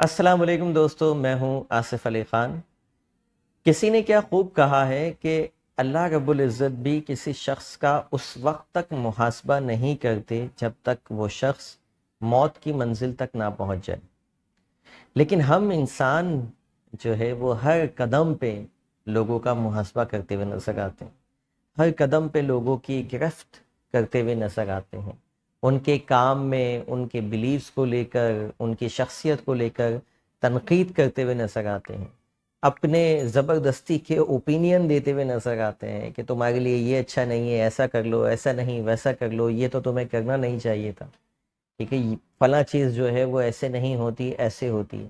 السلام علیکم دوستو، میں ہوں آصف علی خان۔ کسی نے کیا خوب کہا ہے کہ اللہ رب العزت بھی کسی شخص کا اس وقت تک محاسبہ نہیں کرتے جب تک وہ شخص موت کی منزل تک نہ پہنچ جائے، لیکن ہم انسان جو ہے وہ ہر قدم پہ لوگوں کا محاسبہ کرتے ہوئے نظر آتے ہیں، ہر قدم پہ لوگوں کی گرفت کرتے ہوئے نظر آتے ہیں، ان کے کام میں ان کے بلیفز کو لے کر، ان کی شخصیت کو لے کر تنقید کرتے ہوئے نظر آتے ہیں، اپنے زبردستی کے اوپینین دیتے ہوئے نظر آتے ہیں کہ تمہارے لیے یہ اچھا نہیں ہے، ایسا کر لو، ایسا نہیں ویسا کر لو، یہ تو تمہیں کرنا نہیں چاہیے تھا، ٹھیک ہے، فلاں چیز جو ہے وہ ایسے نہیں ہوتی، ایسے ہوتی ہے۔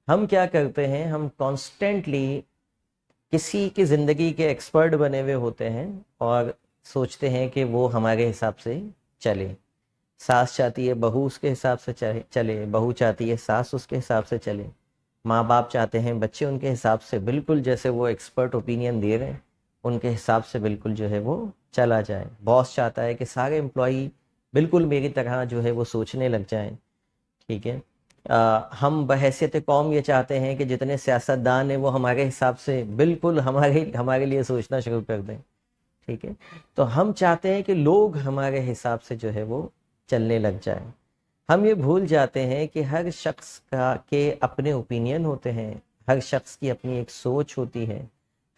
ہم کیا کرتے ہیں، ہم کانسٹنٹلی کسی کی زندگی کے ایکسپرٹ بنے ہوئے ہوتے ہیں اور سوچتے ہیں کہ وہ ہمارے حساب سے چلے۔ ساس چاہتی ہے بہو اس کے حساب سے چلے، بہو چاہتی ہے ساس اس کے حساب سے چلے، ماں باپ چاہتے ہیں بچے ان کے حساب سے بالکل جیسے وہ ایکسپرٹ اوپینین دے رہے ہیں ان کے حساب سے بالکل جو ہے وہ چلا جائے۔ باس چاہتا ہے کہ سارے امپلائی بالکل میری طرح جو ہے وہ سوچنے لگ جائیں، ٹھیک ہے۔ ہم بحیثیت قوم یہ چاہتے ہیں کہ جتنے سیاستدان ہیں وہ ہمارے حساب سے بالکل ہمارے لیے سوچنا شروع کر دیں، ٹھیک ہے۔ تو ہم چاہتے ہیں کہ لوگ ہمارے حساب سے جو ہے وہ چلنے لگ جائیں۔ ہم یہ بھول جاتے ہیں کہ ہر شخص کے اپنے اوپینین ہوتے ہیں، ہر شخص کی اپنی ایک سوچ ہوتی ہے،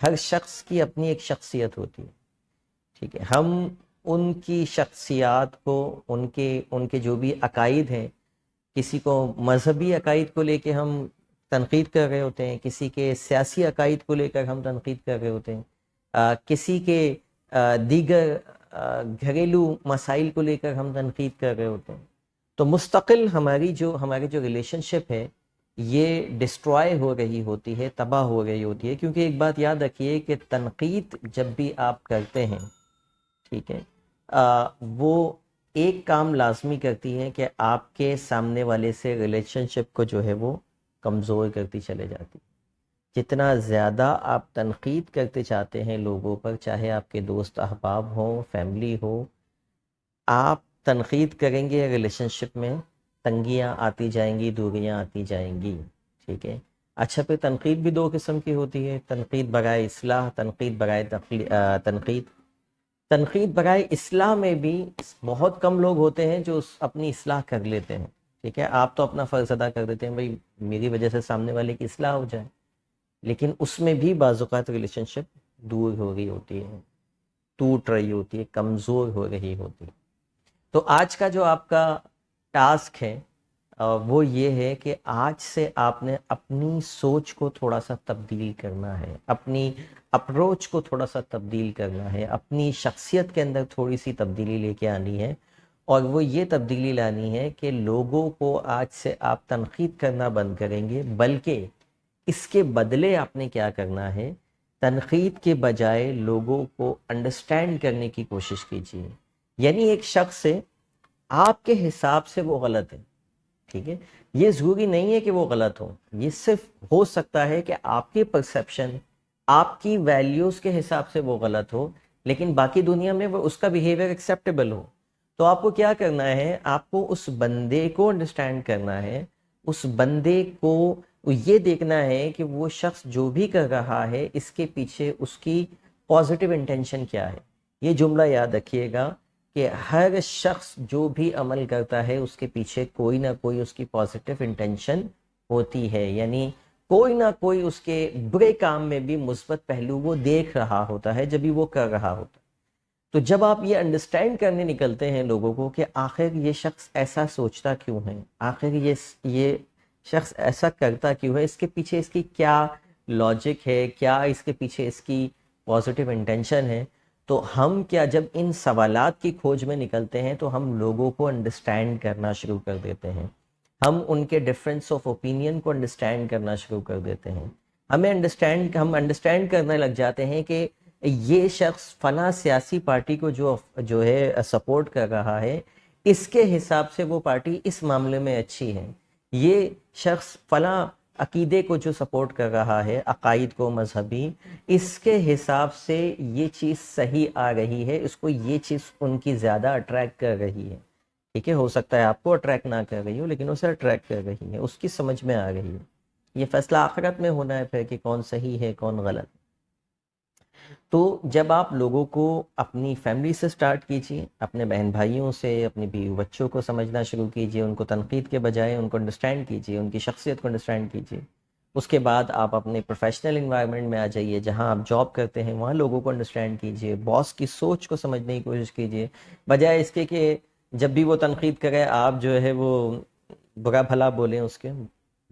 ہر شخص کی اپنی ایک شخصیت ہوتی ہے، ٹھیک ہے۔ ہم ان کی شخصیات کو، ان کے جو بھی عقائد ہیں، کسی کو مذہبی عقائد کو لے کے ہم تنقید کر رہے ہوتے ہیں، کسی کے سیاسی عقائد کو لے کر ہم تنقید کر رہے ہوتے ہیں، کسی کے دیگر گھریلو مسائل کو لے کر ہم تنقید کر رہے ہوتے ہیں۔ تو مستقل ہماری جو ریلیشن شپ ہے یہ ڈسٹرائے ہو رہی ہوتی ہے، تباہ ہو رہی ہوتی ہے، کیونکہ ایک بات یاد رکھیے کہ تنقید جب بھی آپ کرتے ہیں، ٹھیک ہے، وہ ایک کام لازمی کرتی ہے کہ آپ کے سامنے والے سے ریلیشن شپ کو جو ہے وہ کمزور کرتی چلے جاتی۔ جتنا زیادہ آپ تنقید کرتے چاہتے ہیں لوگوں پر، چاہے آپ کے دوست احباب ہوں، فیملی ہو، آپ تنقید کریں گے ریلیشن شپ میں تنگیاں آتی جائیں گی، دوریاں آتی جائیں گی، ٹھیک ہے۔ اچھا، پھر تنقید بھی دو قسم کی ہوتی ہے، تنقید برائے اصلاح، تنقید برائے تنقید۔ تنقید برائے اصلاح میں بھی بہت کم لوگ ہوتے ہیں جو اپنی اصلاح کر لیتے ہیں، ٹھیک ہے۔ آپ تو اپنا فرض ادا کر دیتے ہیں، بھائی میری وجہ سے سامنے والے کی اصلاح ہو جائے، لیکن اس میں بھی بعض اوقات ریلیشن شپ دور ہو رہی ہوتی ہے، ٹوٹ رہی ہوتی ہے، کمزور ہو رہی ہوتی ہے۔ تو آج کا جو آپ کا ٹاسک ہے وہ یہ ہے کہ آج سے آپ نے اپنی سوچ کو تھوڑا سا تبدیل کرنا ہے، اپنی اپروچ کو تھوڑا سا تبدیل کرنا ہے، اپنی شخصیت کے اندر تھوڑی سی تبدیلی لے کے آنی ہے، اور وہ یہ تبدیلی لانی ہے کہ لوگوں کو آج سے آپ تنقید کرنا بند کریں گے، بلکہ اس کے بدلے آپ نے کیا کرنا ہے، تنقید کے بجائے لوگوں کو انڈرسٹینڈ کرنے کی کوشش کیجیے۔ یعنی ایک شخص ہے، آپ کے حساب سے وہ غلط ہے، ٹھیک ہے، یہ ضروری نہیں ہے کہ وہ غلط ہو، یہ صرف ہو سکتا ہے کہ آپ کی پرسیپشن، آپ کی ویلیوز کے حساب سے وہ غلط ہو، لیکن باقی دنیا میں وہ اس کا بیہیویئر ایکسیپٹیبل ہو۔ تو آپ کو کیا کرنا ہے، آپ کو اس بندے کو انڈرسٹینڈ کرنا ہے، اس بندے کو یہ دیکھنا ہے کہ وہ شخص جو بھی کر رہا ہے اس کے پیچھے اس کی پازیٹیو انٹینشن کیا ہے۔ یہ جملہ یاد رکھیے گا کہ ہر شخص جو بھی عمل کرتا ہے اس کے پیچھے کوئی نہ کوئی اس کی پازیٹیو انٹینشن ہوتی ہے، یعنی کوئی نہ کوئی اس کے برے کام میں بھی مثبت پہلو وہ دیکھ رہا ہوتا ہے جب بھی وہ کر رہا ہوتا ہے۔ تو جب آپ یہ انڈرسٹینڈ کرنے نکلتے ہیں لوگوں کو کہ آخر یہ شخص ایسا سوچتا کیوں ہے، آخر یہ شخص ایسا کرتا کیوں ہے، اس کے پیچھے اس کی کیا لاجک ہے، کیا اس کے پیچھے اس کی پازیٹیو انٹینشن ہے، تو ہم کیا جب ان سوالات کی کھوج میں نکلتے ہیں تو ہم لوگوں کو انڈرسٹینڈ کرنا شروع کر دیتے ہیں، ہم ان کے ڈفرینس آف اوپینین کو انڈرسٹینڈ کرنا شروع کر دیتے ہیں، ہم انڈرسٹینڈ کرنے لگ جاتے ہیں کہ یہ شخص فلاں سیاسی پارٹی کو جو ہے سپورٹ کر رہا ہے، اس کے حساب سے وہ پارٹی اس معاملے میں اچھی ہے، یہ شخص فلاں عقیدے کو جو سپورٹ کر رہا ہے، عقائد کو، مذہبی، اس کے حساب سے یہ چیز صحیح آ رہی ہے، اس کو یہ چیز ان کی زیادہ اٹریکٹ کر رہی ہے، ٹھیک ہے، ہو سکتا ہے آپ کو اٹریکٹ نہ کر رہی ہو لیکن اسے اٹریکٹ کر رہی ہے، اس کی سمجھ میں آ رہی ہے. یہ فیصلہ آخرت میں ہونا ہے پھر کہ کون صحیح ہے کون غلط. تو جب آپ لوگوں کو اپنی فیملی سے سٹارٹ کیجئے، اپنے بہن بھائیوں سے، اپنے بیوی بچوں کو سمجھنا شروع کیجئے، ان کو تنقید کے بجائے ان کو انڈرسٹینڈ کیجئے، ان کی شخصیت کو انڈرسٹینڈ کیجئے. اس کے بعد آپ اپنے پروفیشنل انوائرمنٹ میں آ جائیے، جہاں آپ جاب کرتے ہیں وہاں لوگوں کو انڈرسٹینڈ کیجئے، باس کی سوچ کو سمجھنے کی کوشش کیجئے، بجائے اس کے کہ جب بھی وہ تنقید کرے آپ جو ہے وہ برا بھلا بولیں اس کے،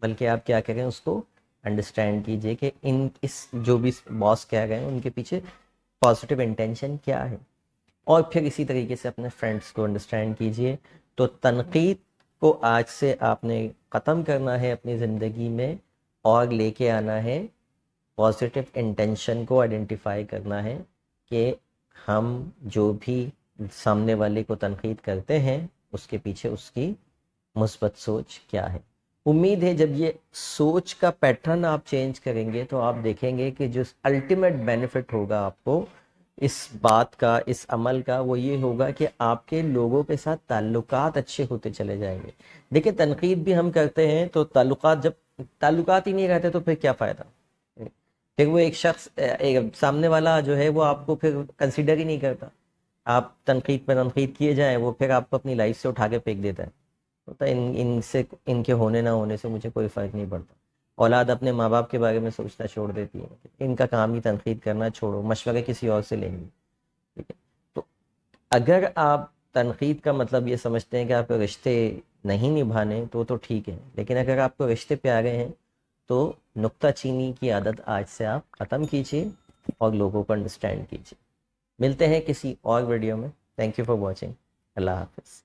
بلکہ آپ کیا کریں، اس کو انڈرسٹینڈ کیجئے کہ اس جو بھی باس کہہ رہے ہیں ان کے پیچھے پازیٹیو انٹینشن کیا ہے. اور پھر اسی طریقے سے اپنے فرینڈس کو انڈرسٹینڈ کیجئے. تو تنقید کو آج سے آپ نے ختم کرنا ہے اپنی زندگی میں، اور لے کے آنا ہے پازیٹیو انٹینشن کو آئیڈینٹیفائی کرنا ہے کہ ہم جو بھی سامنے والے کو تنقید کرتے ہیں اس کے پیچھے اس کی مثبت سوچ کیا ہے. امید ہے جب یہ سوچ کا پیٹرن آپ چینج کریں گے تو آپ دیکھیں گے کہ جو الٹیمیٹ بینیفٹ ہوگا آپ کو اس بات کا، اس عمل کا، وہ یہ ہوگا کہ آپ کے لوگوں کے ساتھ تعلقات اچھے ہوتے چلے جائیں گے. دیکھیں تنقید بھی ہم کرتے ہیں تو جب تعلقات ہی نہیں رہتے تو پھر کیا فائدہ؟ پھر وہ ایک شخص سامنے والا جو ہے وہ آپ کو پھر کنسیڈر ہی نہیں کرتا. آپ تنقید پہ تنقید کیے جائیں وہ پھر آپ کو اپنی لائف سے اٹھا کے پھینک دیتا ہے. ہوتا ہے ان کے ہونے نہ ہونے سے مجھے کوئی فرق نہیں پڑتا. اولاد اپنے ماں باپ کے بارے میں سوچنا چھوڑ دیتی ہے، ان کا کام ہی تنقید کرنا، چھوڑو، مشورے کسی اور سے لیں گے. ٹھیک ہے، تو اگر آپ تنقید کا مطلب یہ سمجھتے ہیں کہ آپ کو رشتے نہیں نبھانے تو ٹھیک ہے، لیکن اگر آپ کو رشتے پیارے ہیں تو نکتہ چینی کی عادت آج سے آپ ختم کیجیے اور لوگوں کو انڈرسٹینڈ کیجیے. ملتے ہیں کسی اور ویڈیو میں. Thank you for watching. اللہ حافظ.